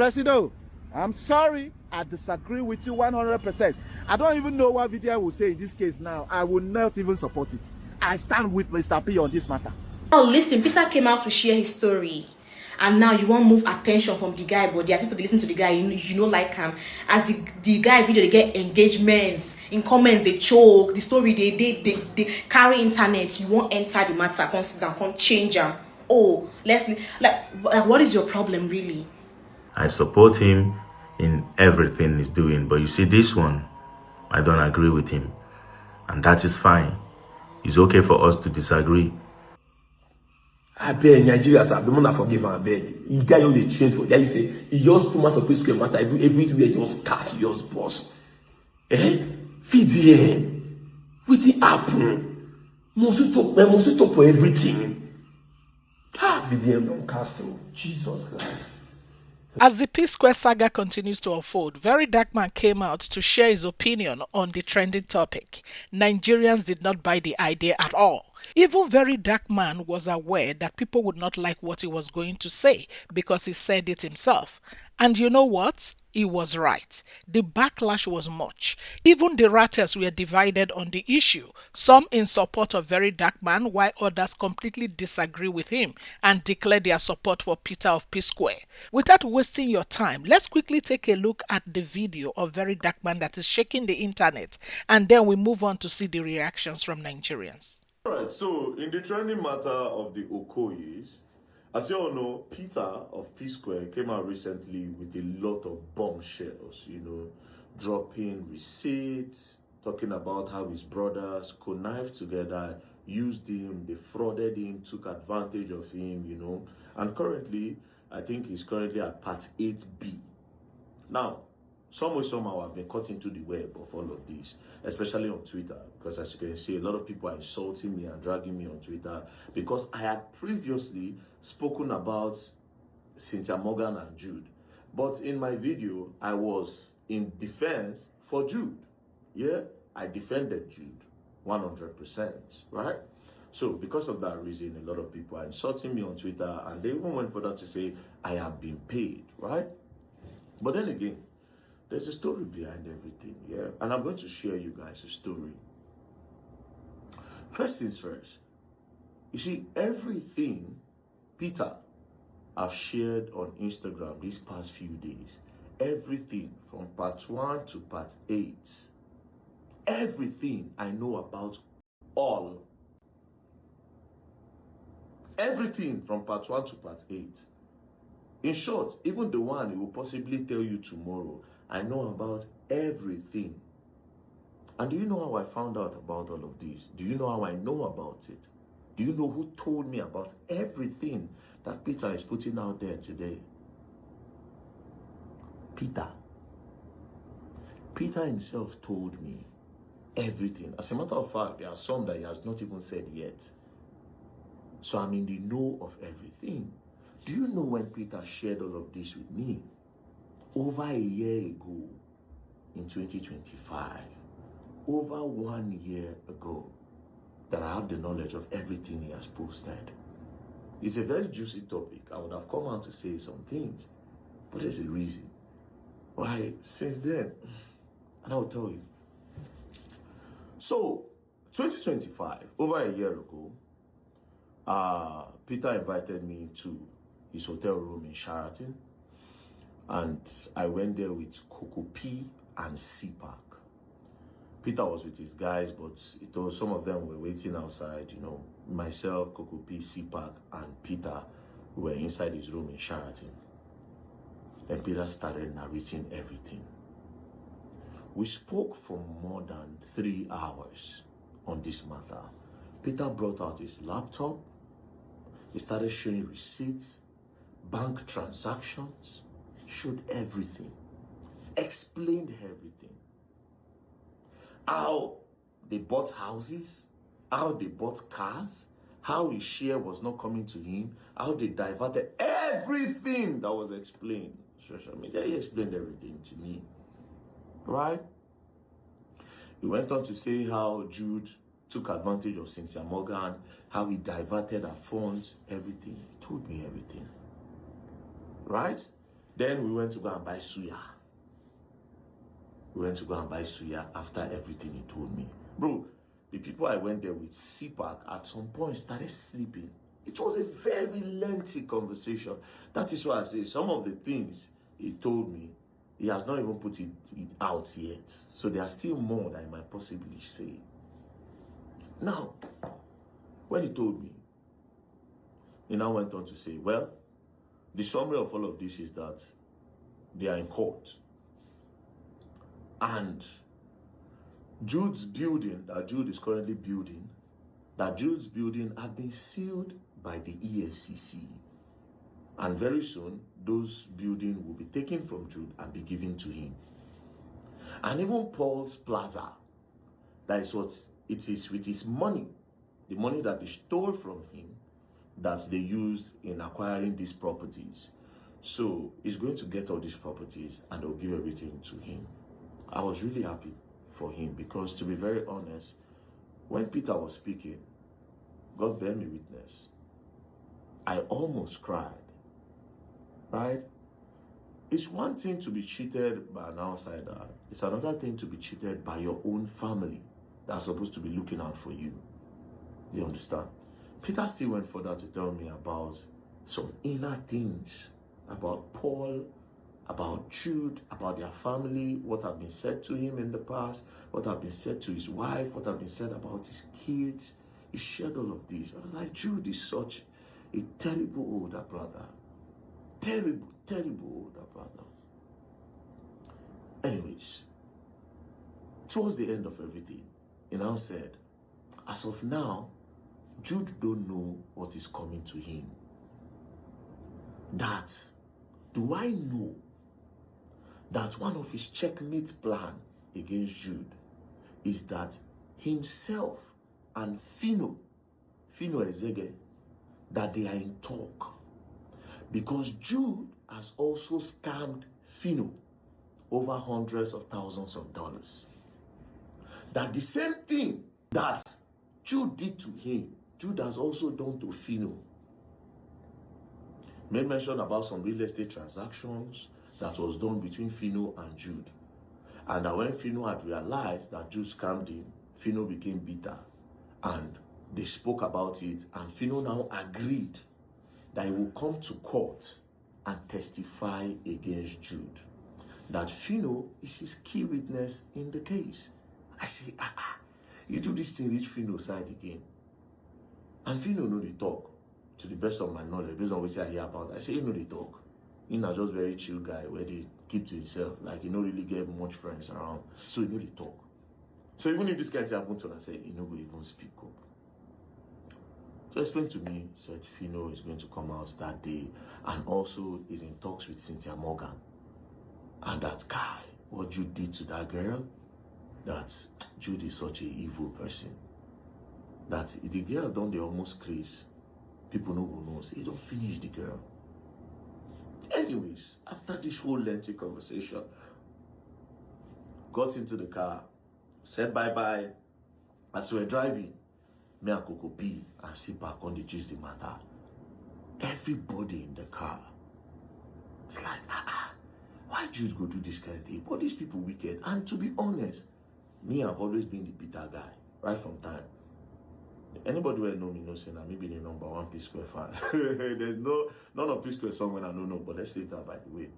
Presido, I'm sorry. I disagree with you 100%. I don't even know what video I will say in this case now. I will not even support it. I stand with Mr. P on this matter. Now listen, Peter came out to share his story. And now you want to move attention from the guy, but there's people that listen to the guy, you know, like him. As the guy video, they get engagements, in comments, they choke, the story, they carry internet. You won't enter the matter, can't sit down, can't change them. Oh, like, what is your problem, really? I support him in everything he's doing, but you see, this one, I don't agree with him. And that is fine. It's okay for us to disagree. I beg Nigerians have the money forgive and beg. You guys on the train for that. You say he just come out of P-Square matter everywhere just cast yours boss. Feed here. What it happen? Must you talk for everything? VDM don't cast you. Jesus Christ. As the P-Square saga continues to unfold, VeryDarkMan came out to share his opinion on the trending topic. Nigerians did not buy the idea at all. Even VeryDarkMan was aware that people would not like what he was going to say because he said it himself. And you know what? He was right. The backlash was much. Even the Ratels were divided on the issue. Some in support of VeryDarkMan, while others completely disagree with him and declare their support for Peter of P-Square. Without wasting your time, let's quickly take a look at the video of VeryDarkMan that is shaking the internet, and then we move on to see the reactions from Nigerians. Alright, so in the trending matter of the Okoyes, as you all know, Peter of P-Square came out recently with a lot of bombshells, dropping receipts, talking about how his brothers connived together, used him, defrauded him, took advantage of him, and currently, I think he's currently at part 8B. Now, some way, somehow, I've been caught into the web of all of this, especially on Twitter, because as you can see, a lot of people are insulting me and dragging me on Twitter because I had previously spoken about Cynthia Morgan and Jude. But in my video, I was in defense for Jude. Yeah, I defended Jude 100%, right? So because of that reason, a lot of people are insulting me on Twitter, and they even went further to say I have been paid, right? But then again, there's a story behind everything, yeah? And I'm going to share you guys a story. First things first. You see, everything Peter I've shared on Instagram these past few days, everything from part 1 to part 8, everything I know about all. Everything from part 1 to part 8. In short, even the one he will possibly tell you tomorrow, I know about everything. And do you know how I found out about all of this? Do you know how I know about it? Do you know who told me about everything that Peter is putting out there today? Peter. Peter himself told me everything. As a matter of fact, there are some that he has not even said yet. So I'm in the know of everything. Do you know when Peter shared all of this with me? Over a year ago, in 2025, over 1 year ago, that I have the knowledge of everything he has posted. It's a very juicy topic. I would have come out to say some things, but there's a reason why since then, and I'll tell you. So, 2025, over a year ago, Peter invited me to his hotel room in Sheraton, and I went there with Coco P and CPAC. Peter was with his guys, but some of them were waiting outside, Myself, Coco P, CPAC, and Peter were inside his room in Sheraton. And Peter started narrating everything. We spoke for more than 3 hours on this matter. Peter brought out his laptop. He started showing receipts, bank transactions, showed everything, explained everything. How they bought houses, how they bought cars, how his share was not coming to him, how they diverted everything that was explained. Social media, he explained everything to me, right? He went on to say how Jude took advantage of Cynthia Morgan, how he diverted her funds, everything. He told me everything, right? Then we went to go and buy suya. We went to go and buy suya after everything he told me. Bro, the people I went there with CPAC at some point started sleeping. It was a very lengthy conversation. That is why I say some of the things he told me, he has not even put it out yet. So there are still more that I might possibly say. Now, when he told me, he now went on to say, well, the summary of all of this is that they are in court. And Jude's building, that Jude is currently building, that Jude's building had been sealed by the EFCC. And very soon, those buildings will be taken from Jude and be given to him. And even Paul's Plaza, that is what it is with his money, the money that they stole from him, that they used in acquiring these properties. So he's going to get all these properties and they'll give everything to him. I was really happy for him because, to be very honest, when Peter was speaking, God bear me witness, I almost cried. Right? It's one thing to be cheated by an outsider. It's another thing to be cheated by your own family that's supposed to be looking out for you. You understand? Peter still went further to tell me about some inner things about Paul, about Jude, about their family, what had been said to him in the past, what had been said to his wife, what had been said about his kids. He shared all of this. I was like, Jude is such a terrible older brother. Terrible, terrible older brother. Anyways, towards the end of everything, he now said, as of now, Jude don't know what is coming to him. That, do I know that one of his checkmate plan against Jude is that himself and Fino Ezege, that they are in talk. Because Jude has also scammed Fino over hundreds of thousands of dollars. That the same thing that Jude did to him, Jude has also done to Fino. Made mention about some real estate transactions that was done between Fino and Jude. And that when Fino had realized that Jude scammed him, Fino became bitter. And they spoke about it, and Fino now agreed that he will come to court and testify against Jude. That Fino is his key witness in the case. I say, you do this thing, reach Fino's side again. And Fino know the talk, to the best of my knowledge, based on what I hear about. I say, you know the talk. He's not just very chill guy where they keep to himself. Like, he don't really get much friends around. So he know the talk. So even if this guy happens to, I say, he no go even speak up. So explained to me, said Fino is going to come out that day and also is in talks with Cynthia Morgan. And that guy, what Jude did to that girl, that Jude is such an evil person. That the girl done the almost craze. People no go know, say, he don't finish the girl. Anyways, after this whole lengthy conversation, got into the car, said bye-bye. As we were driving, me and Coco B and sit back on the gist the matter. Everybody in the car, it's like, why Jude go do this kind of thing? But these people wicked. And to be honest, me, I've always been the bitter guy, right from time. Anybody who know me knows that me be the number one P Square fan. There's none of P Square song when I don't know, but let's leave that by the way.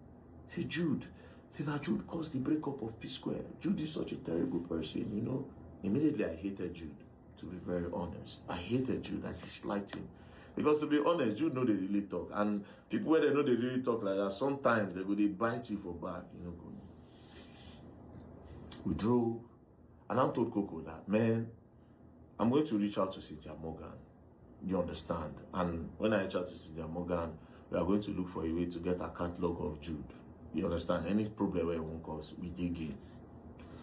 Say Jude. Say now Jude caused the breakup of P Square. Jude is such a terrible person, you know. Immediately I hated Jude, to be very honest. I hated Jude, I disliked him. Because to be honest, Jude know they really talk. And people where they know they really talk like that, sometimes they bite you for back, you know. We drove, and I told Coco that, man, I'm going to reach out to Cynthia Morgan. You understand? And when I reach out to Cynthia Morgan, we are going to look for a way to get a catalog of Jude. You understand? Any problem where it won't cause, we dig in.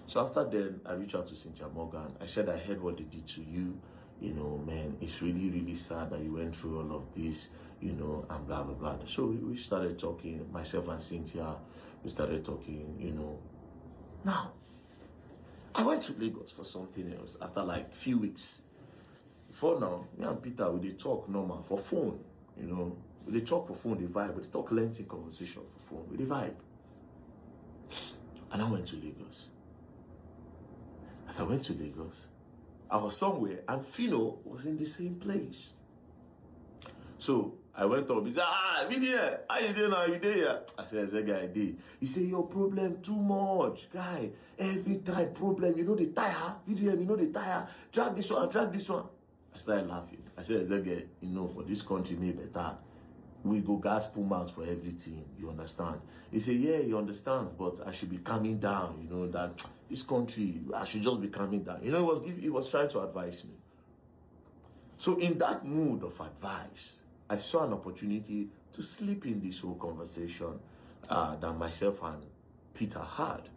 So after then, I reached out to Cynthia Morgan. I said, I heard what they did to you. You know, man, it's really, really sad that you went through all of this, you know, and blah, blah, blah. So we started talking, myself and Cynthia, we started talking, you know. Now, I went to Lagos for something else after like few weeks. Before now, me and Peter, we did talk normal for phone, you know, They talk for phone, they vibe, but they talk lengthy conversation for phone, they vibe. And I went to Lagos. As I went to Lagos, I was somewhere and Fino was in the same place. So I went up. He said, Vivian, how you doing now? You there? I said, guy, I did. He said, your problem too much. Guy, every time problem, you know the tire. Vivian, you know the tire. Drag this one, drag this one. I started laughing. I said, guy, you know, for this country, me better. We go gas pull mouth for everything, you understand? He said, yeah, he understands, but I should be calming down, you know, that this country, I should just be calming down. You know, he was trying to advise me. So in that mood of advice, I saw an opportunity to slip in this whole conversation that myself and Peter had.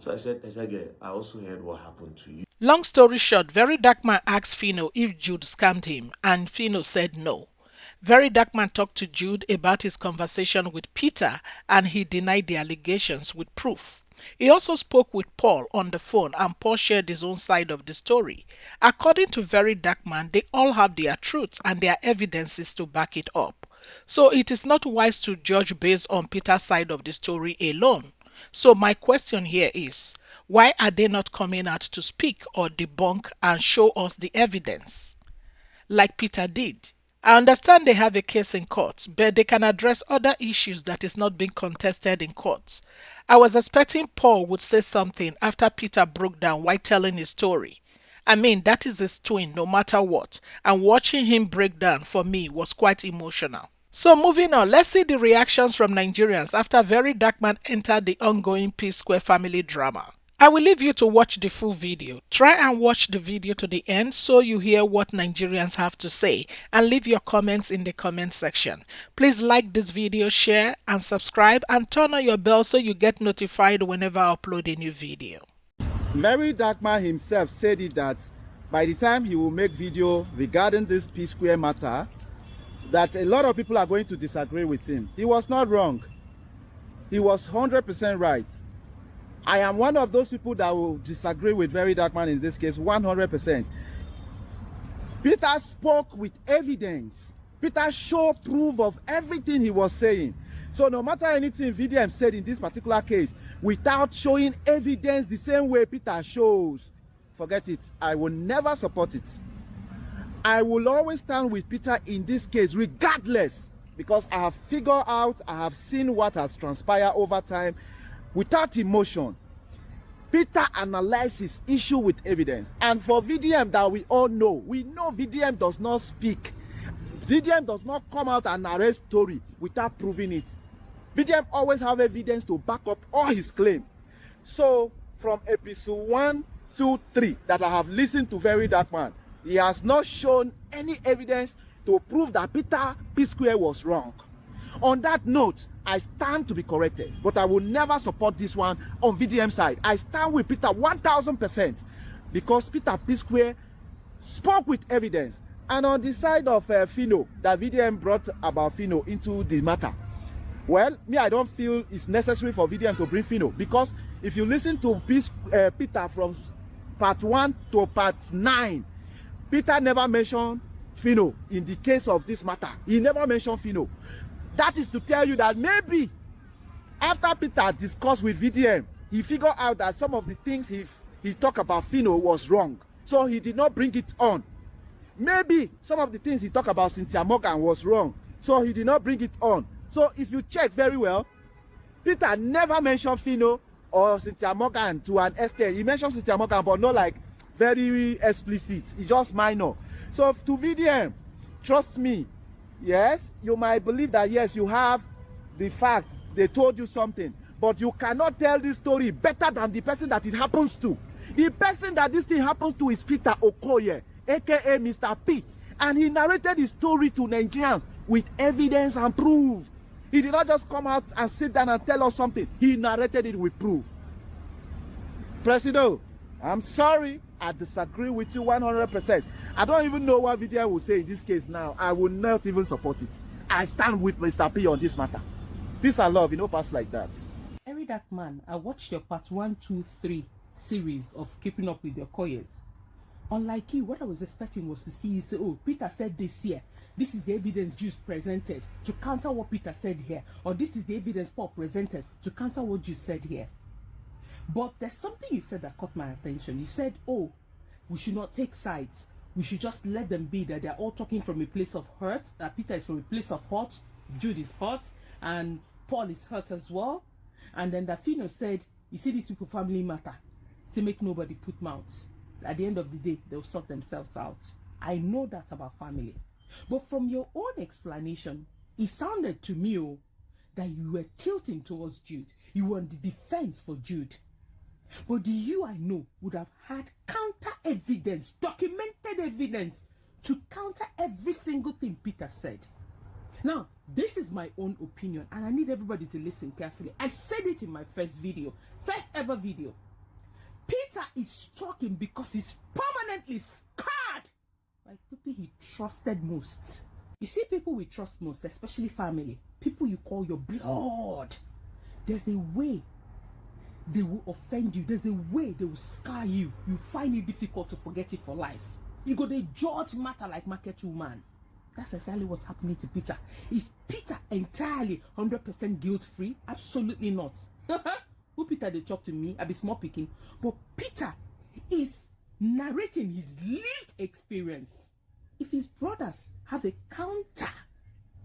So I said, I also heard what happened to you. Long story short, VeryDarkMan asked Fino if Jude scammed him, and Fino said no. VeryDarkMan talked to Jude about his conversation with Peter, and he denied the allegations with proof. He also spoke with Paul on the phone, and Paul shared his own side of the story. According to VeryDarkMan, they all have their truths and their evidences to back it up. So it is not wise to judge based on Peter's side of the story alone. So my question here is, why are they not coming out to speak or debunk and show us the evidence like Peter did? I understand they have a case in court, but they can address other issues that is not being contested in courts. I was expecting Paul would say something after Peter broke down while telling his story. I mean, that is his twin no matter what, and watching him break down for me was quite emotional. So moving on, let's see the reactions from Nigerians after VeryDarkMan entered the ongoing P-Square family drama. I will leave you to watch the full video. Try and watch the video to the end so you hear what Nigerians have to say, and leave your comments in the comment section. Please like this video, share and subscribe, and turn on your bell so you get notified whenever I upload a new video. VeryDarkMan himself said it that by the time he will make video regarding this P-Square matter, that a lot of people are going to disagree with him. He was not wrong. He was 100% right. I am one of those people that will disagree with VeryDarkMan in this case 100%. Peter spoke with evidence. Peter showed proof of everything he was saying. So no matter anything VDM said in this particular case, without showing evidence the same way Peter shows, forget it. I will never support it. I will always stand with Peter in this case regardless, because I have figured out, I have seen what has transpired over time. Without emotion, Peter analyzes issue with evidence. And for VDM that we all know, we know VDM does not speak. VDM does not come out and narrate story without proving it. VDM always have evidence to back up all his claim. So from episode 1, 2, 3 that I have listened to VeryDarkMan, he has not shown any evidence to prove that Peter P-Square was wrong. On that note, I stand to be corrected, but I will never support this one on VDM side. I stand with Peter 1000% because Peter P-Square spoke with evidence. And on the side of Fino, that VDM brought about Fino into the matter, well, me, I don't feel it's necessary for VDM to bring Fino, because if you listen to Peter from part 1 to part 9, Peter never mentioned Fino in the case of this matter. He never mentioned Fino. That is to tell you that maybe after Peter discussed with VDM, he figured out that some of the things he talked about Fino was wrong. So he did not bring it on. Maybe some of the things he talked about Cynthia Morgan was wrong. So he did not bring it on. So if you check very well, Peter never mentioned Fino or Cynthia Morgan to an extent. He mentioned Cynthia Morgan, but not like very explicit. It's just minor. So to VDM, trust me, yes, you might believe that, yes, you have the fact, they told you something, but you cannot tell this story better than the person that it happens to. The person that this thing happens to is Peter Okoye, aka Mr. P, and he narrated his story to Nigerians with evidence and proof. He did not just come out and sit down and tell us something. He narrated it with proof. Presido, I'm sorry, I disagree with you 100%. I don't even know what VDM will say in this case now. I will not even support it. I stand with Mr. P on this matter. Peace and love, you know, pass like that. VeryDarkMan, I watched your part 1, 2, 3 series of Keeping Up with the Okoyes. Unlike you, what I was expecting was to see you say, oh, Peter said this here. This is the evidence Jude presented to counter what Peter said here. Or this is the evidence Paul presented to counter what Jude said here. But there's something you said that caught my attention. You said, oh, we should not take sides. We should just let them be, that they're all talking from a place of hurt. That Peter is from a place of hurt. Jude is hurt. And Paul is hurt as well. And then Dafino said, you see, these people family matter. Say, make nobody put mouths. At the end of the day, they'll sort themselves out. I know that about family. But from your own explanation, it sounded to me that you were tilting towards Jude. You were on the defense for Jude. But you, I know, would have had counter evidence, documented evidence, to counter every single thing Peter said. Now, this is my own opinion, and I need everybody to listen carefully. I said it in my first ever video. Peter is talking because he's permanently scarred by people he trusted most. You see, people we trust most, especially family, people you call your blood, there's a way they will offend you. There's a way they will scar you. You find it difficult to forget it for life. You go to judge matter like market woman. That's exactly what's happening to Peter. Is Peter entirely 100% guilt-free? Absolutely not. Who Peter they talk to me? I be small picking. But Peter is narrating his lived experience. If his brothers have a counter,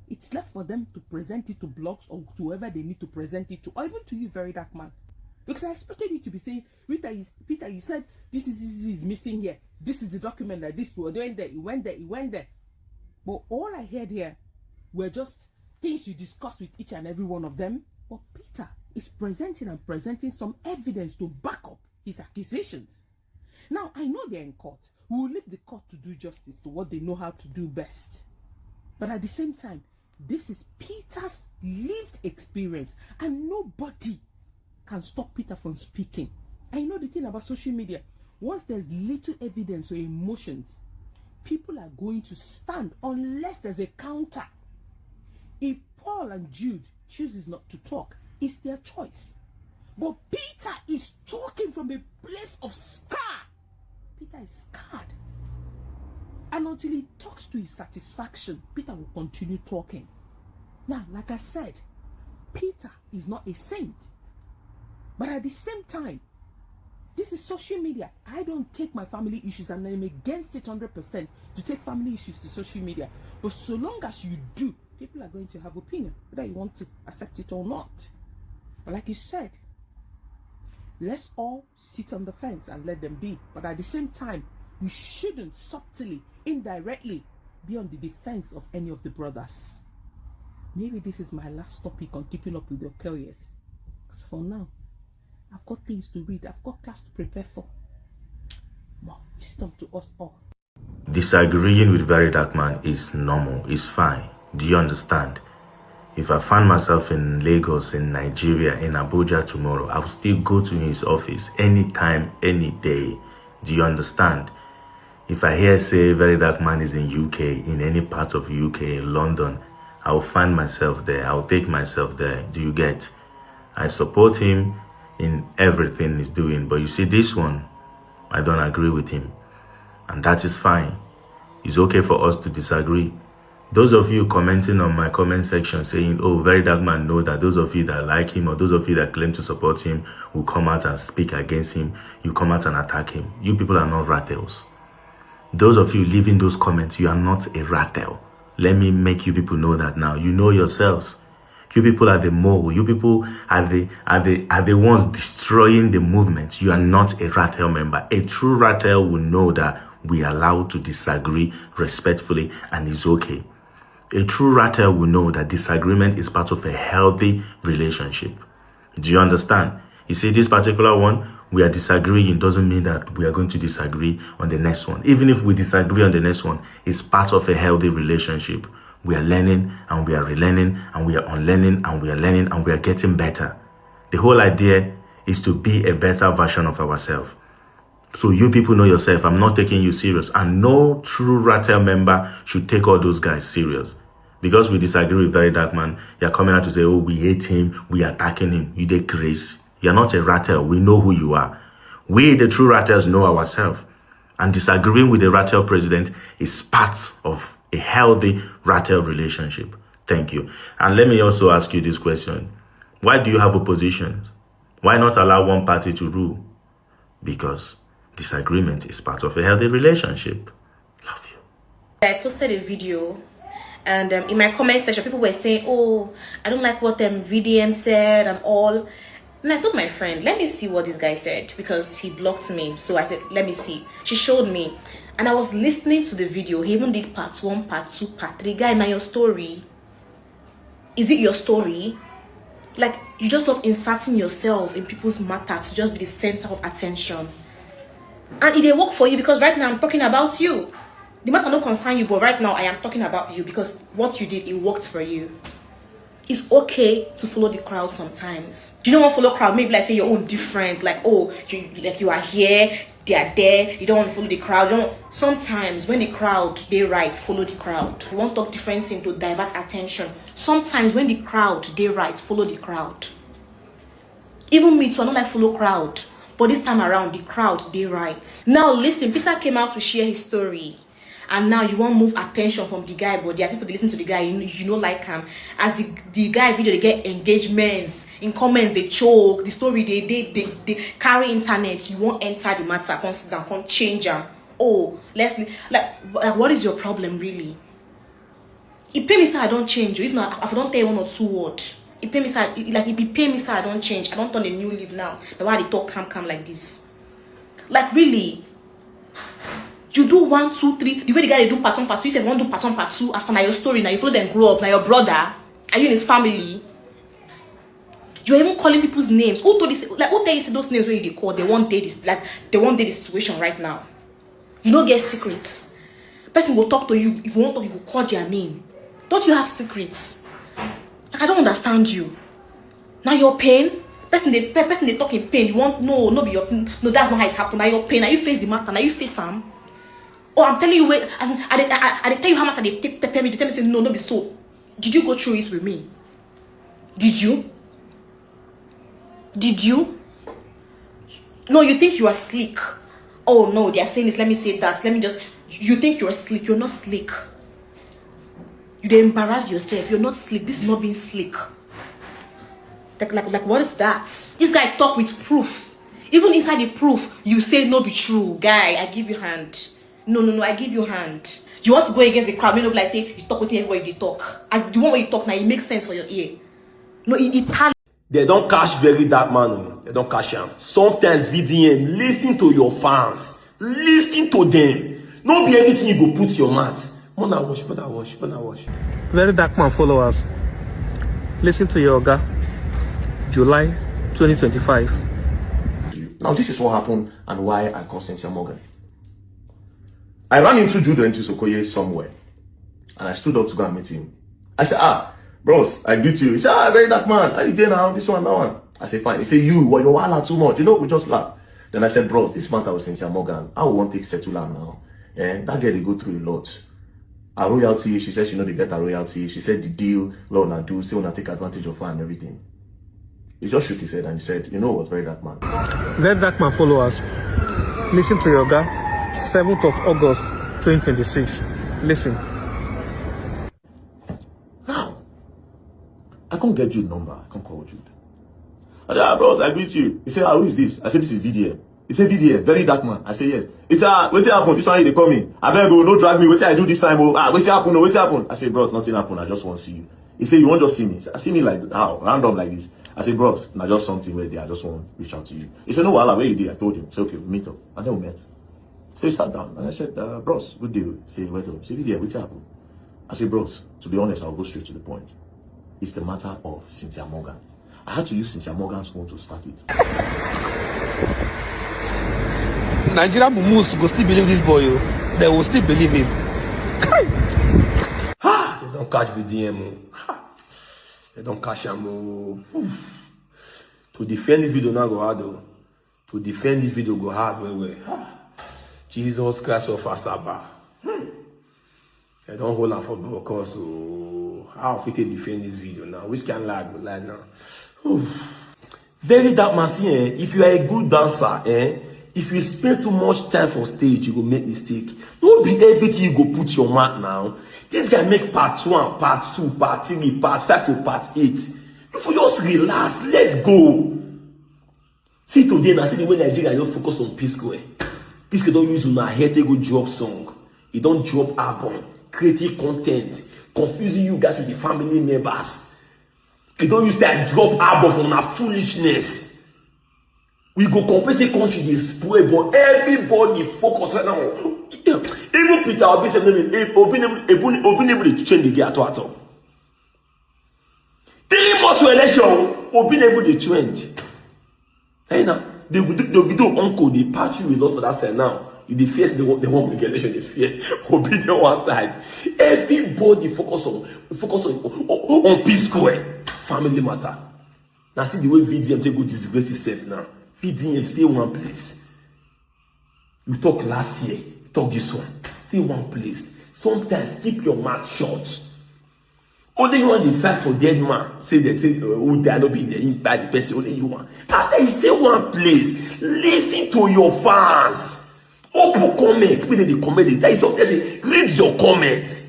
it's left for them to present it to blogs or to whoever they need to present it to, or even to you, VeryDarkMan. Because I expected you to be saying, Peter, you said this is missing here. This is the document that this was doing there. It went there. But all I heard here were just things you discussed with each and every one of them. But Peter is presenting some evidence to back up his accusations. Now, I know they're in court. We will leave the court to do justice to what they know how to do best. But at the same time, this is Peter's lived experience, and nobody can stop Peter from speaking. I know the thing about social media. Once there's little evidence or emotions, people are going to stand unless there's a counter. If Paul and Jude chooses not to talk, it's their choice. But Peter is talking from a place of scar. Peter is scarred. And until he talks to his satisfaction, Peter will continue talking. Now, like I said, Peter is not a saint. But at the same time, this is social media. I don't take my family issues, and I'm against it 100% to take family issues to social media. But so long as you do, people are going to have opinion, whether you want to accept it or not. But like you said, let's all sit on the fence and let them be. But at the same time, you shouldn't subtly, indirectly, be on the defense of any of the brothers. Maybe this is my last topic on keeping up with the Okoyes. Because for now, I've got things to read. I've got class to prepare for. More wisdom to us all. Disagreeing with VeryDarkMan is normal. It's fine. Do you understand? If I find myself in Lagos, in Nigeria, in Abuja tomorrow, I will still go to his office anytime, any day. Do you understand? If I hear say VeryDarkMan is in UK, in any part of UK, London, I will find myself there. I will take myself there. Do you get? I support him in everything he's doing. But you see, this one, I don't agree with him. And that is fine. It's okay for us to disagree. Those of you commenting on my comment section saying, oh, VeryDarkMan know that those of you that like him or those of you that claim to support him will come out and speak against him. You come out and attack him. You people are not Ratels. Those of you leaving those comments, you are not a Ratel. Let me make you people know that now. You know yourselves. You people are the mole. You people are the ones destroying the movement. You are not a Ratel member. A true Ratel will know that we are allowed to disagree respectfully and it's okay. A true Ratel will know that disagreement is part of a healthy relationship. Do you understand? You see, this particular one, we are disagreeing doesn't mean that we are going to disagree on the next one. Even if we disagree on the next one, it's part of a healthy relationship. We are learning and we are relearning and we are unlearning and we are learning and we are getting better. The whole idea is to be a better version of ourselves. So you people know yourself. I'm not taking you serious. And no true Ratel member should take all those guys serious. Because we disagree with VeryDarkMan, you're coming out to say, oh, we hate him, we are attacking him. You did crazy. You're not a Ratel. We know who you are. We, the true Ratels, know ourselves. And disagreeing with the Ratel president is part of a healthy Ratel relationship. Thank you. And let me also ask you this question. Why do you have oppositions? Why not allow one party to rule? Because disagreement is part of a healthy relationship. Love you. I posted a video, and in my comment section, people were saying, oh, I don't like what VDM said and all. And I told my friend, let me see what this guy said, because he blocked me. So I said, let me see. She showed me, and I was listening to the video. He even did part 1, part 2, part 3. Guy, now your story. Is it your story? Like, you just love inserting yourself in people's matter to just be the center of attention. And it didn't work for you, because right now I'm talking about you. The matter don't concern you, but right now I am talking about you, because what you did, it worked for you. It's okay to follow the crowd sometimes. You don't want to follow crowd, maybe like say your own different, like, oh, you are here, they are there, you don't want to follow the crowd. You don't. Sometimes when the crowd, they right, follow the crowd. You want to talk different things to divert attention. Sometimes when the crowd, they right, follow the crowd. Even me too, I don't like follow crowd. But this time around, the crowd, they right. Now listen, Peter came out to share his story. And now you want to move attention from the guy, but there's people that listen to the guy, you know like him. As the guy video, they get engagements, in comments, they choke, the story, they carry internet, you won't enter the matter, can't sit down, can't change them. Oh, like, what is your problem really? It pay me so I don't change you. If not, if I don't tell you 1 or 2 words, it pay me so like if it pay me so I don't change. I don't turn a new leaf now. That's why they talk calm like this. Like really. You do 1, 2, 3. The way the guy they do part 1, part 2. You said one do part 1, part 2. As for now your story, now you follow them grow up. Now your brother, are you in his family? You're even calling people's names. Who told this? Like who tell you those names where they call? They won't date this. Like they won't date the situation right now. You don't get secrets. Person will talk to you. If you want to, you will call their name. Don't you have secrets? Like I don't understand you. Now your pain. Person they talk in pain. You want no be your no. That's not how it happened. Now your pain. Now you face the matter. Now you face them. Oh, I'm telling you, as in, I tell you how much they take pay me. They tell me say no be so. Did you go through it with me? Did you? Did you? No, you think you are slick. Oh no, they are saying this. Let me say that. Let me just. You think you're slick? You're not slick. You dey embarrass yourself. You're not slick. This is not being slick. Like what is that? This guy talk with proof. Even inside the proof, you say no be true. Guy, I give you hand. No, I give you hand. You want to go against the crowd, you know, like say you talk with everybody they talk. And the one where you talk now, it makes sense for your ear. No, it They don't catch VeryDarkMan. They don't catch him. Sometimes VDM, listen to your fans. Listen to them. Not be anything you go put your mouth. Wanna watch. VeryDarkMan followers. Listen to your Oga. July 2025. Now this is what happened and why I called Cynthia Morgan. I ran into Jude Okoye somewhere, and I stood up to go and meet him. I said, bros, I greet you. He said, VeryDarkMan, how you doing now? This one, that one. I said, fine. He said, you're wild too much. You know, we just laugh. Then I said, bros, this matter with Cynthia Morgan, I won't take settle now. That girl, they go through a lot. Her royalty, she said she know they get her royalty. She said the deal, what wanna do, say wanna take advantage of her and everything. He just shook his head and he said, you know what, VeryDarkMan. VeryDarkMan followers. Listen to your Oga. 7th of August 2026. Listen. Now, I can't get Jude's number. I can't call Jude. I said, bros, I greet you. He said, who is this? I said, this is VDM. He said, VDM, VeryDarkMan. I said, yes. He said, what's happened? This one they call me. I beg you, no drag me. What I do this time? What's happened? What's happened? I said, bros, nothing happened. I just want to see you. He said, you won't just see me. I see me like how? Random like this. I said, bros, not just something where they I just want to reach out to you. He said, no, where you did? I told him. I said, okay, we'll meet up. And then we met. So he sat down and I said, bros, good deal. He said, wait up. He said, yeah, what's happened? I said, bros, to be honest, I'll go straight to the point. It's the matter of Cynthia Morgan. I had to use Cynthia Morgan's phone to start it. Nigerian Mumus will still believe this boy. They will still believe him. They don't catch VDM. They don't catch him. To defend this video now go hard. To defend this video go hard. Jesus Christ of Asaba. I don't hold on for brokers. So how we can defend this video now? Which can lag now? VeryDarkMan, if you are a good dancer, If you spend too much time for stage, you go make mistake. Don't be everything you go put your mouth now. This guy make part 1, part 2, part 3, part 5 to part 8. If you just relax, let's go. See today, now see the way Nigeria don't focus on P-Square. P-Square don't use on head, they go drop song. He don't drop album, creative content, confusing you guys with the family members. He don't use that drop album from our foolishness. We go compensate country they spoil, but everybody focus right now. Even Peter Okoye said, "Obi able to change the game at all." 3 months to election, Obi able to change. Hey now, the video uncle they patch you a lot for that side now. In the face they want election, they fear Obi on one side. Everybody focus on P-Square family matter. Now see the way VDM take go disgrace itself now. VDM stay one place. You talk last year, you talk this one. Stay one place. Sometimes keep your mouth shut. Only you want the fact for dead man. Say oh, they are not being there, impact the person. Only you want. And then you stay one place. Listen to your fans. Open comment. When they comment, there is something. Read your comment.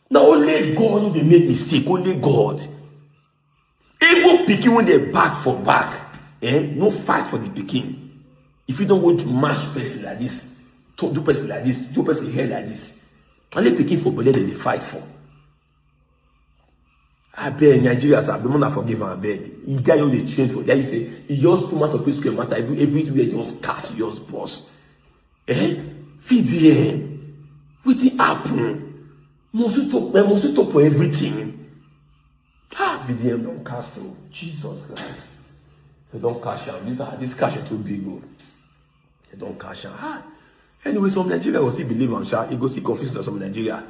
Now only God know they make mistake. Only God. Even picking when they back for back. No fight for the picking. If you don't want to mash person like this, do person like this, do person here like this. Only picking for bullet they fight for. I beg Nigerians, I don't forgive and I beg. You guys know they change for that. You say you just come out of P-Square matter everywhere just cast yours boss. VDM. What it happen? Must you talk for everything? VDM don't cast though. Jesus Christ. They don't cash out. This cash is too big. They don't cash out. Anyway, some Nigeria will still believe on Sha. It go see confused some Nigeria.